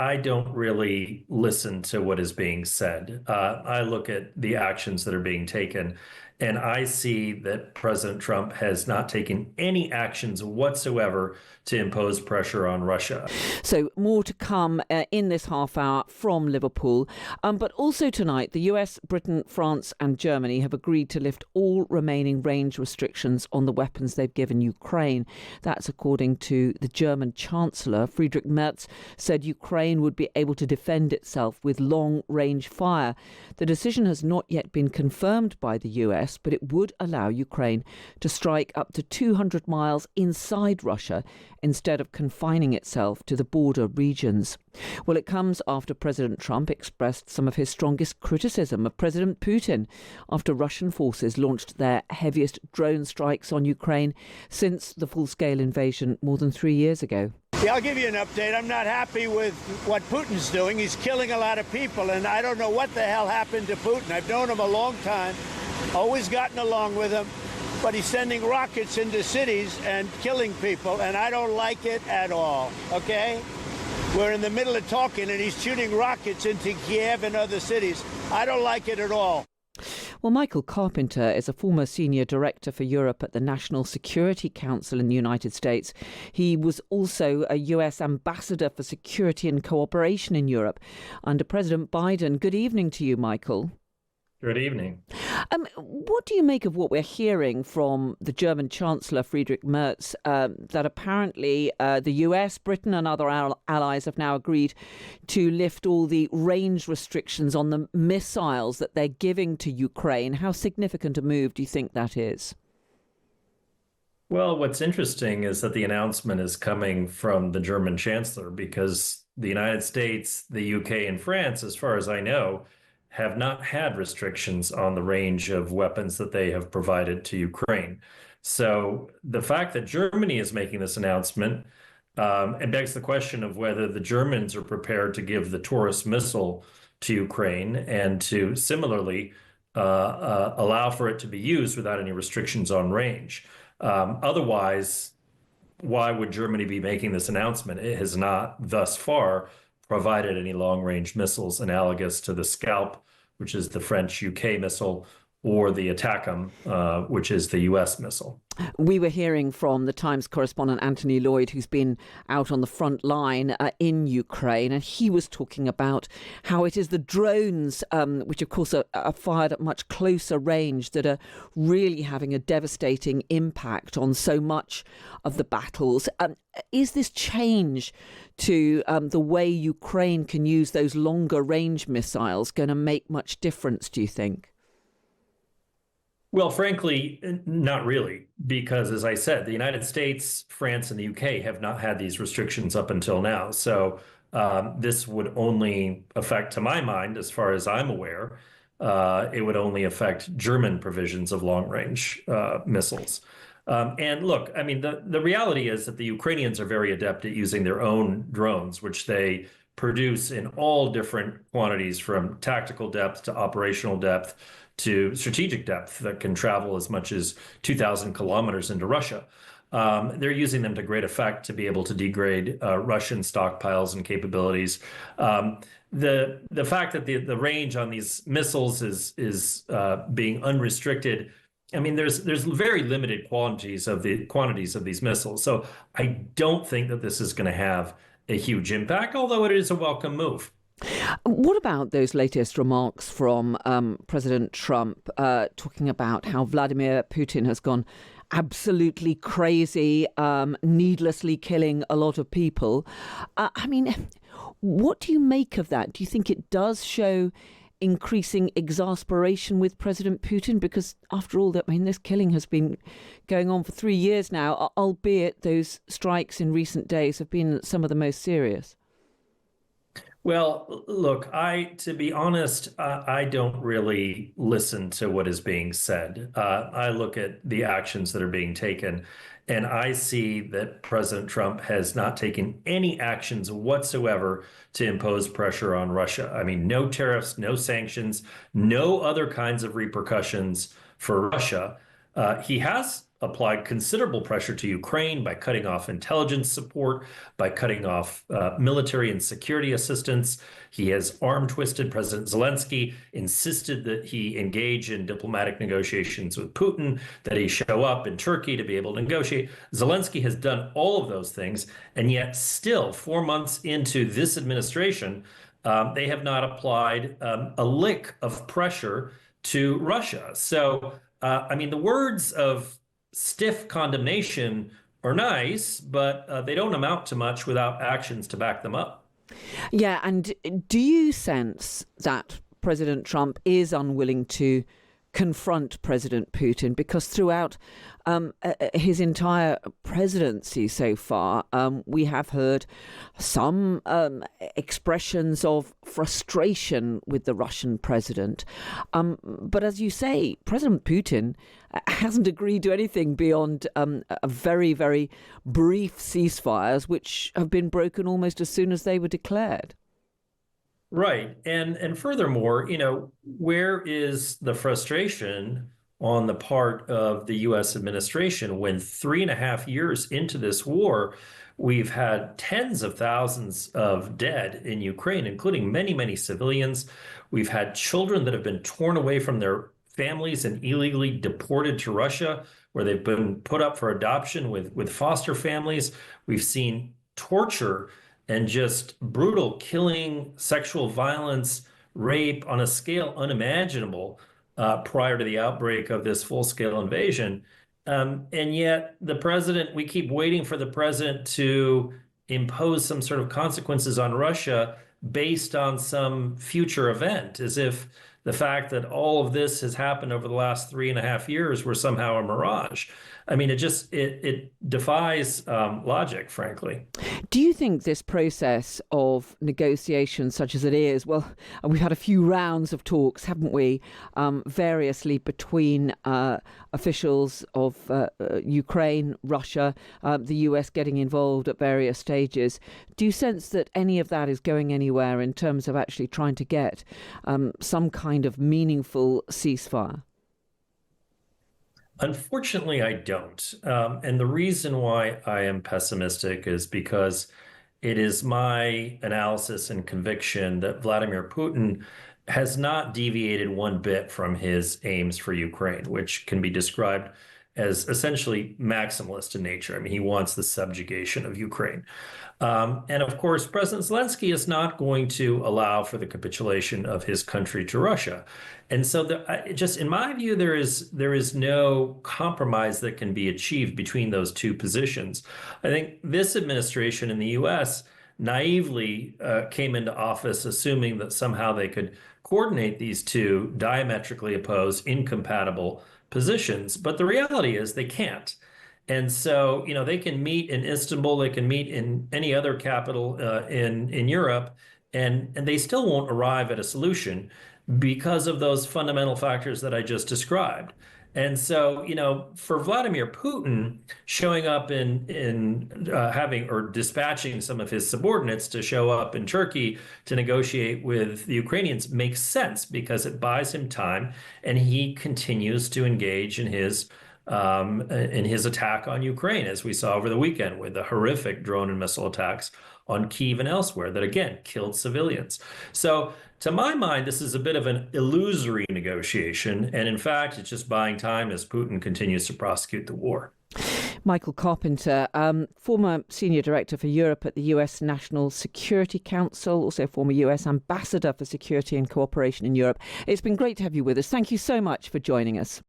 I don't really listen to what is being said. I look at the actions that are being taken, and I see that President Trump has not taken any actions whatsoever to impose pressure on Russia. So, more to come in this half hour from Liverpool. But also tonight, the US, Britain, France, and Germany have agreed to lift all remaining range restrictions on the weapons they've given Ukraine. That's according to the German Chancellor. Friedrich Merz said Ukraine would be able to defend itself with long range fire. The decision has not yet been confirmed by the US, but it would allow Ukraine to strike up to 200 miles inside Russia instead of confining itself to the border regions. Well, it comes after President Trump expressed some of his strongest criticism of President Putin after Russian forces launched their heaviest drone strikes on Ukraine since the full-scale invasion more than 3 years ago. Yeah, I'll give you an update. I'm not happy with what Putin's doing. He's killing a lot of people, and I don't know what the hell happened to Putin. I've known him a long time, always gotten along with him, but he's sending rockets into cities and killing people, and I don't like it at all, okay? We're in the middle of talking, and he's shooting rockets into Kiev and other cities. I don't like it at all. Well, Michael Carpenter is a former senior director for Europe at the National Security Council in the United States. He was also a US ambassador for security and cooperation in Europe under President Biden. Good evening to you, Michael. Good evening. What do you make of what we're hearing from the German Chancellor, Friedrich Merz, that apparently the US, Britain and other allies have now agreed to lift all the range restrictions on the missiles that they're giving to Ukraine? How significant a move do you think that is? Well, what's interesting is that the announcement is coming from the German Chancellor because the United States, the UK, and France, as far as I know, have not had restrictions on the range of weapons that they have provided to Ukraine. So the fact that Germany is making this announcement, it begs the question of whether the Germans are prepared to give the Taurus missile to Ukraine and to similarly allow for it to be used without any restrictions on range. Otherwise, why would Germany be making this announcement? It has not thus far provided any long-range missiles analogous to the Scalp, which is the French UK missile, or the ATACMS, which is the US missile. We were hearing from the Times correspondent Anthony Lloyd, who's been out on the front line in Ukraine, and he was talking about how it is the drones, which of course are fired at much closer range, that are really having a devastating impact on so much of the battles. Is this change to the way Ukraine can use those longer range missiles going to make much difference, do you think? Well, frankly, not really, because as I said, the United States, France, and the UK have not had these restrictions up until now. So this would only affect, to my mind, as far as I'm aware, it would only affect German provisions of long-range missiles. And look, I mean, the reality is that the Ukrainians are very adept at using their own drones, which they produce in all different quantities, from tactical depth to operational depth to strategic depth that can travel as much as 2,000 kilometers into Russia. They're using them to great effect to be able to degrade Russian stockpiles and capabilities. The fact that the range on these missiles is being unrestricted, I mean, there's very limited quantities of these missiles. So I don't think that this is going to have a huge impact, although it is a welcome move. What about those latest remarks from President Trump talking about how Vladimir Putin has gone absolutely crazy, needlessly killing a lot of people? I mean, what do you make of that? Do you think it does show increasing exasperation with President Putin? Because after all, this killing has been going on for 3 years now, albeit those strikes in recent days have been some of the most serious. Well, look, to be honest, I don't really listen to what is being said. I look at the actions that are being taken, and I see that President Trump has not taken any actions whatsoever to impose pressure on Russia. I mean, no tariffs, no sanctions, no other kinds of repercussions for Russia. He has applied considerable pressure to Ukraine by cutting off intelligence support, by cutting off military and security assistance. He has arm twisted President Zelensky, insisted that he engage in diplomatic negotiations with Putin, that he show up in Turkey to be able to negotiate. Zelensky has done all of those things, and yet still 4 months into this administration, they have not applied a lick of pressure to Russia. So, I mean, the words of stiff condemnation are nice, but they don't amount to much without actions to back them up. Yeah, and do you sense that President Trump is unwilling to confront President Putin? Because throughout his entire presidency so far, we have heard some expressions of frustration with the Russian president. But as you say, President Putin hasn't agreed to anything beyond a very, very brief ceasefires, which have been broken almost as soon as they were declared. Right. And furthermore, where is the frustration on the part of the U.S. administration when 3.5 years into this war, we've had tens of thousands of dead in Ukraine, including many, many civilians. We've had children that have been torn away from their families and illegally deported to Russia, where they've been put up for adoption with foster families. We've seen torture and just brutal killing, sexual violence, rape on a scale unimaginable prior to the outbreak of this full-scale invasion. And yet we keep waiting for the president to impose some sort of consequences on Russia based on some future event, as if the fact that all of this has happened over the last 3.5 years were somehow a mirage. I mean, it defies logic, frankly. Do you think this process of negotiation, such as it is, well, we've had a few rounds of talks, haven't we, variously between officials of Ukraine, Russia, the US getting involved at various stages. Do you sense that any of that is going anywhere in terms of actually trying to get some kind of meaningful ceasefire? Unfortunately, I don't. And the reason why I am pessimistic is because it is my analysis and conviction that Vladimir Putin has not deviated one bit from his aims for Ukraine, which can be described as essentially maximalist in nature. I mean, he wants the subjugation of Ukraine. And of course, President Zelensky is not going to allow for the capitulation of his country to Russia. And so just in my view, there is no compromise that can be achieved between those two positions. I think this administration in the US naively came into office assuming that somehow they could coordinate these two diametrically opposed, incompatible positions. But the reality is they can't. And so, they can meet in Istanbul, they can meet in any other capital in Europe, and they still won't arrive at a solution because of those fundamental factors that I just described. And so, for Vladimir Putin, showing up in having or dispatching some of his subordinates to show up in Turkey to negotiate with the Ukrainians makes sense because it buys him time, and he continues to engage in his attack on Ukraine, as we saw over the weekend with the horrific drone and missile attacks on Kyiv and elsewhere that, again, killed civilians. So to my mind, this is a bit of an illusory negotiation. And in fact, it's just buying time as Putin continues to prosecute the war. Michael Carpenter, former senior director for Europe at the US National Security Council, also former US ambassador for security and cooperation in Europe. It's been great to have you with us. Thank you so much for joining us.